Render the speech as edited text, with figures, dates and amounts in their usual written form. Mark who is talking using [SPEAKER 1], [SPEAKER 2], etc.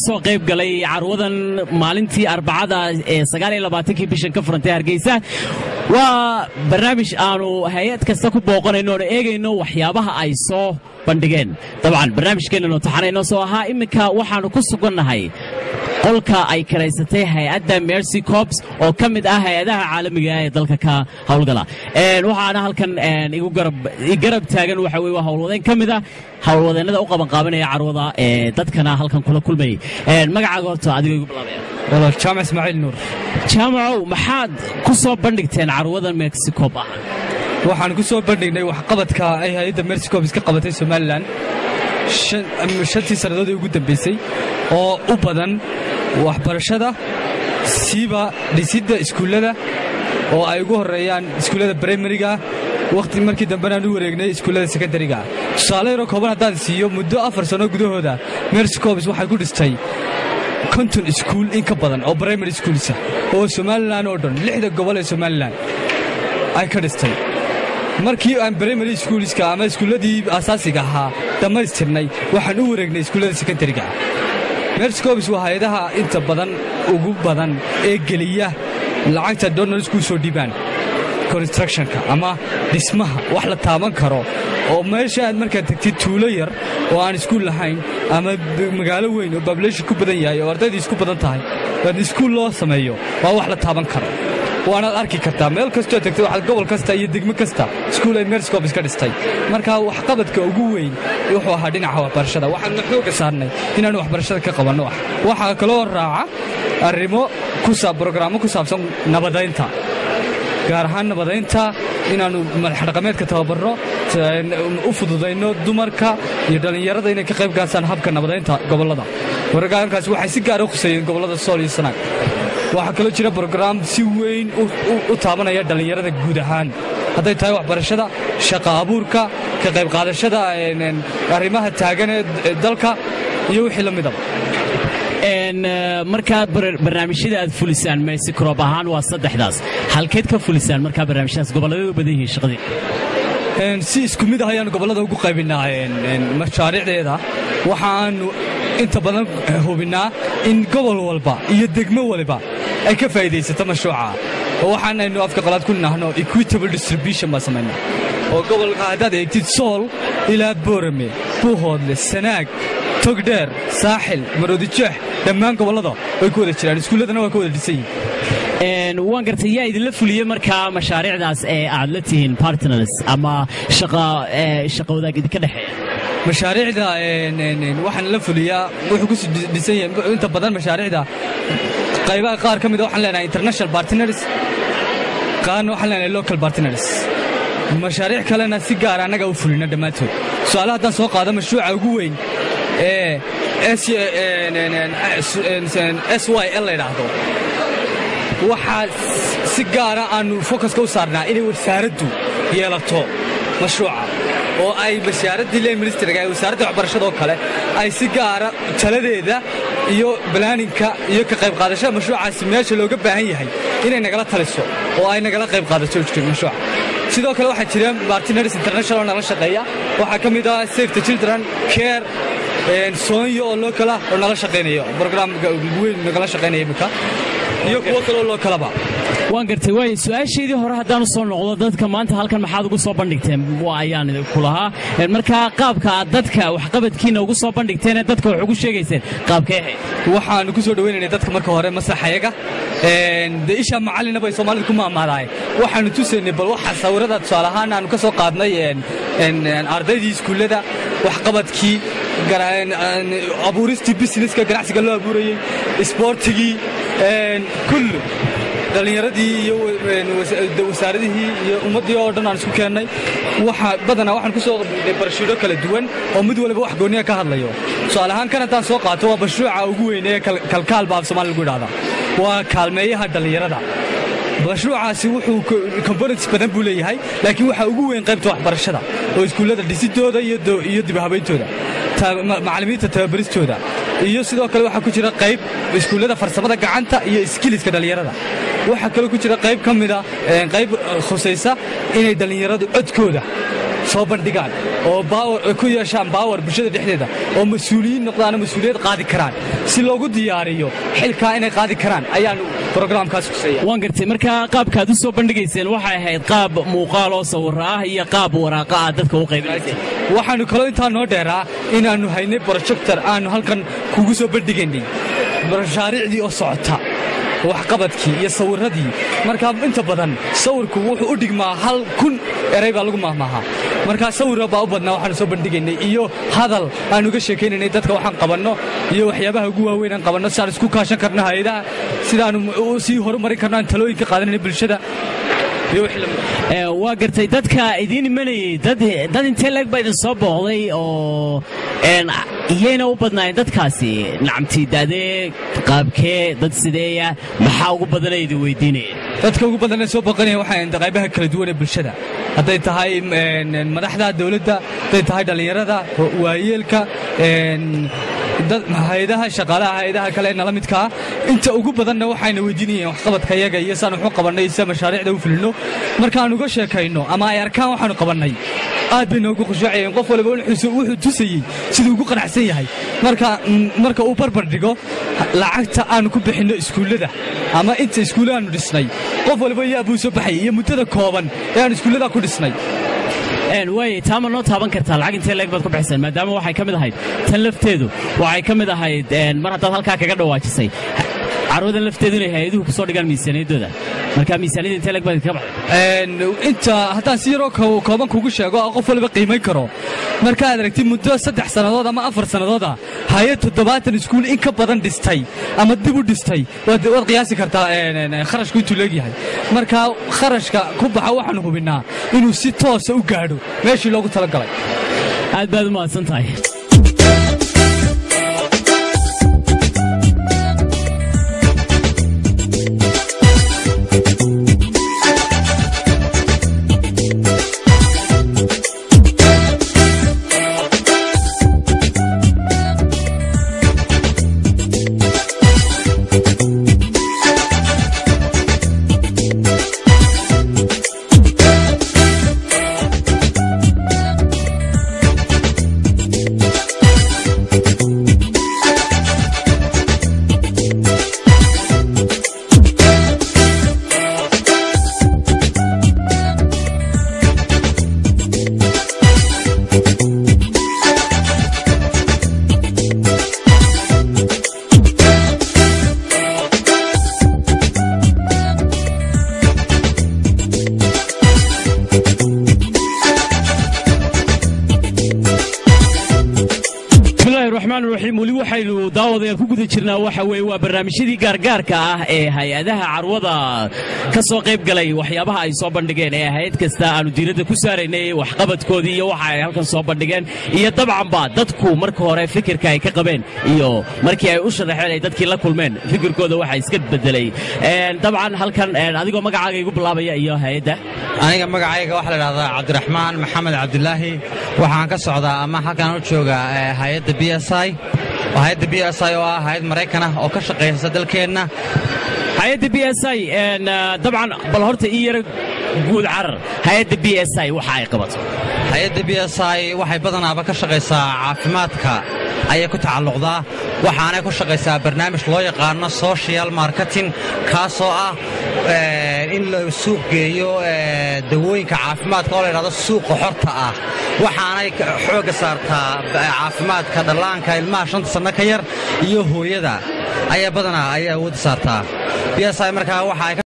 [SPEAKER 1] soo qayb galay carwadan maalintii arbacada ee 29 bishan ka furantay Hargeysa waa barnaamij aanu hay'ad kasta ku booqanayno oo eegayno waxyaabaha ay soo bandhigeen dabcan barnaamijkeena noo taxanayno soo ahaa imika waxaanu ku sugannahay qolka ay karaysatay hay'adda Mercy Corps oo kamid ah hay'adaha caalamiga ah ee dalka ka hawlgala waxaana halkan igu garab taagan waxa weey hawlwadeen kamid ah hawlwadeennada u qaban qaabanaya carwada dadkana halkan kula kulmay magacaaga horta adiga igu bilaabaya
[SPEAKER 2] walaal Jaamac Ismaaciil Nuur
[SPEAKER 1] Jaamac maxaad ku soo bandhigteen carwada Mercy Corps
[SPEAKER 2] waxaan ku soo bandhignay wax qabadka ay hay'adda Mercy Corps ka qabatay Somaliland shantii sanadood ugu dambeysay oo u badan waxbarashada siiba dhisidda iskuulada oo ay ugu horeeyaan iskuulada primary-ga waqti markii dambe aan u wareegnay iskuulada secondary-ga tusaale yar oo kooban haddaan siiyo muddo 4 sano gudahooda Mercy Corps waxay ku dhistay konton iskuul in ka badan oo primary schools oo Somaliland oo dhan 6 gobol ee Somaliland ay ka dhistay markii aan primary schoolska ama iskuuladii asaasiga ahaa dhamaystirnay waxaan u wareegnay iskuulada secondary-ga Mercy Corps waa hay'adaha inta badan ugu badan ee geliya lacagta donors ku soo dhibaan constructionka ama dhismaha wax la taaban karo oo meesha aad markaa tagtid tuulo yar oo aan iskuul lahayn ama magaalo weyn oo population ku badan yahay oo ardaydu isku badan tahay oo iskuul loo sameeyo waa wax la taaban karo waana arki kartaa meel kasta tagtay waxa gobol kasta iyo degmo kasta iskuul ay Mercy Corps ka dhistay marka wax qabadka ugu weyn wuxuu ahaa dhinaca waxbarashada waxaan xoog saarnay inaan waxbarashada ka qabanno waxa kale oo raaca arrimo ku saabsan ku saabsan nabadeynta gaar ahaan nabadeynta inaanu madax dhaqameedka tababarno u fududeyno dumarka iyo dhalinyarada inay ka qayb qaataan habka nabadeynta gobolada wargaankaas waxay si gaar ah u khusayeen gobolada Sool iyo Sanaag waxa kale jira program si weyn u taabanaya dhalinyarada guud ahaan haday tahay waxbarashada shaqo abuurka ka qayb qaadashada arrimaha taagan ee dalka iyo wixii la mid ah
[SPEAKER 1] markaad barnaamijyada aad fulisaan Mercy Corps ahaan waa saddexdaas halkeed ka fulisaan markaa barnaamijyadaas gobolada u badan yihiin shaqadii
[SPEAKER 2] si isku mid ah ayaan gobolada ugu qaybinaa mashaariicdeeda waxaanu inta badan hubinaa in gobol walba iyo degmo walba ay ka faa'iideysato mashruuca waxaanaynu afka qalaad ku nahno equitable distribution ma sameynaa oo gobolka hadaad eegtid Sool ilaa Boorame Buuhoodle Sanaag Togdheer Saaxil Maroodijeex dhammaan gobolada way ku wada jiraan iskuuladana waa ku wada dhisay
[SPEAKER 1] waan gartay yaa idin la fuliyay markaa mashaariicdaas ee aad la tihiin partners ama shaqo wadaag idinka dhaxeeya
[SPEAKER 2] mashaariicda waxaan la fuliyaa wuxuu ku dhisan yahay inta badan mashaariicda qaybaha qaar kamid ah waxaan leenahay international partners qaarna waxaan leenahay local partners mashaariic kalena si gaar ah anaga u fulina dhamaantood su'aalaha haddaan soo qaado mashruuca ugu weyn ee SYL la yidhaahdo waxaa si gaara aanu focuska u saarnaa inay wasaaraddu yeelato mashruuca oo ay wasaaradii leen ministeriga ay wasaaradda waxbarashada oo kale ay si gaara taladeeda iyo planninka iyo ka qayb qaadashada mashruucaasi meesha looga baahan yahay inay nagala taliso oo ay nagala qayb qaadato mashruuca sidoo kale waxaa jira partners international oo nala shaqeeya waxaa ka mid ah Save the Children Care Soonyo oo loo kala oo nala shaqeynayo barnaamijka weyn nagala shaqeynaya imika iyo kuwa kale oo loo kalaba
[SPEAKER 1] waan gartay way su'aasheedii hore haddaan soo noqdo dadka maanta halkan maxaad ugu soo bandhigteen waa ayaan ku lahaa marka qaabka dadka wax qabadkiina ugu soo bandhigteen dadka wax ugu sheegayseen qaabkee
[SPEAKER 2] waxaan ku soo dhaweynaynay dadka marka hore masaxayaga dee isha macallina bay Soomaalidu ku maamaadaay waxaanu tusaynay bal waxa sawirada tusaale ahaan aanu ka soo qaadnay ardaydii iskuulada wax qabadkii abuuristii businesska ganacsiga loo abuurayay isboortigii kullu dhalinyaradii iyo wasaaradihii iyo ummadii oo dhan aan isku keennay waxaan ku soo qabnay barashuuro kala duwan oo mid waliba wax gooniya ka hadlayo tusaale ahaan kan haddaan soo qaato waa mashruuca ugu weyn ee kalkaal baa Soomaali lagu yidhaahdaa waa kaalmeeyaha dhalinyarada mashruucaasi wuxuu components badan buu leeyahay laakiin waxa ugu weyn qaybta waxbarashada oo iskuulada dhisidooda iyo dib habayntooda macallimiinta tababaristooda iyo sidoo kale waxa ku jira qayb iskuulada farsamada gacanta iyo skillska dhalinyarada waxa kale ku jira qayb kamida qayb khusaysa inay dhalinyaradu codkooda soo bandhigaan oo ku yeeshaan power bulshada dhexdeeda oo mas'uuliyiin noqdaan mas'uuliyad qaadi karaan si loogu diyaariyo xilka inay qaadi karaan ayaan programkaas kusayay
[SPEAKER 1] waan gartay marka qaabkaad u soo bandhigayseen waxay ahayd qaab muuqaal oo sawir ah iyo qaab waraaqa ah dadka u qaybinaysay
[SPEAKER 2] waxaanu kaloo intaa noo dheeraa inaanu haynay projector aanu halkan kugu soo bandhigaynay mashaariicdii oo socota waxqabadkii iyo sawiradii marka inta badan sawirku wuxuu u dhigmaa 1,000 eray baa lagu maahmaaha marka sawirro baa u badnaa waxaanu soo bandhigaynay iyo hadal aanu uga sheekaynaynay dadka waxaan qabanno iyo waxyaabaha ugu waaweyn aan qabanno si aan isku kaashan karno hay'adaha sidaanu sii horumarin karno aan talooyin ka qaadanayno bulshada
[SPEAKER 1] waa gartay dadka idiin imanayay dad intee leeg baa idin soo booqday oo iyayna u badnaayeen dadkaasi nacamtiidadee qaabkee dad sideeya maxaa ugu badanay idin weydiinayeen
[SPEAKER 2] dadka ugu badanee soo booqanaya waxaa qaybaha kala duwan ee bulshada hadday tahay madaxda dawladda hadday tahay dhallinyarada waayeelka hay'adaha shaqaalaha hay'adaha kale nala midka inta ugu badanna waxayna weydiinayeen waxqabadka iyaga iyo saan wuxuu qabanay si mashaariicda u fulino markaan uga sheekayno ama ay arkaan waxaanu qabanay aad bay noogu khushuucayeen qof waliba wuxuu tusayey siduu ugu qanacsan yahay marka uu barbar dhigo lacagta aanu ku bixinno iskuullada ama inta iskuullaanu dhisnay qof waliba yaa buu soo baxay iyo muddada kooban ee aan iskuullada ku dhisnay
[SPEAKER 1] way taama noo taaban kartaa lacag intee leeg baad ku bixiseen maadaama waxay ka mid ahayd tan lafteedu waxay ka mid ahayd mar haddaad halkaa kaga dhawaajisay carwadan lafteedu inay hay-aduhu ku soo dhigaan miisaaniyaddooda marka miisaaniyadda intee leeg baad ka baxday
[SPEAKER 2] inta haddaan si yaroo kooban kugu sheego qof waliba qiimayn karo markaad aragtid muddo 3 sannadood ama 4 sannadooda hay-ad 70 iskuul in ka badan dhistay ama dib u dhistay waad qiyaasi kartaa kharashku intuu leegyahay marka kharashka ku baxa waxaan hubinnaa inuu si toosa u gaadho meeshii loogu talagalay
[SPEAKER 1] aad baad u mahadsan tahay weli waxaynu daawadayaal ku guda jirnaa waxa weeye waa barnaamijyadii gaargaarka ah ee hay-adaha carwada ka soo qayb galay waxyaabaha ay soo bandhigeen ee hay-ad kasta aanu diiradda ku saaraynay waxqabadkoodii iyo waxa ay halkan soo bandhigeen iyo dabcanba dadku marka hore fikirka ay ka qabeen iyo markii ay u sharaxeen ay dadkii la kulmeen fikirkooda waxa iska bedelay dabcan halkan adigoo magacaaga igu bilaabaya iyo hay-adda
[SPEAKER 3] aniga magacayga waxa la yidhahdaa cabdiraxmaan maxamed cabdilaahi waxaan ka socdaa ama halkan u jooga hay-adda BSI hay'adda BSI oo ah hay'ad Mareykan ah oo ka shaqeysa dalkeenna
[SPEAKER 1] hay'adda BSI dabcan bal horta ii yar guud carar hay'adda BSI waxa ay qabato
[SPEAKER 3] hay'adda BSI waxay badanaaba ka shaqeysaa caafimaadka ayay ku tacalluqdaa waxaanay ku shaqeysaa barnaamij loo yaqaano social marketing kaasoo ah in la suuq geeyo dawooyinka caafimaadka oo la yidhahdo suuqa xorta ah waxaanay xooga saartaa caafimaadka dhallaanka ilmaha 5 sano ka yar iyo hooyada ayaa badanaa awood saartaa bsi markaa waxa ay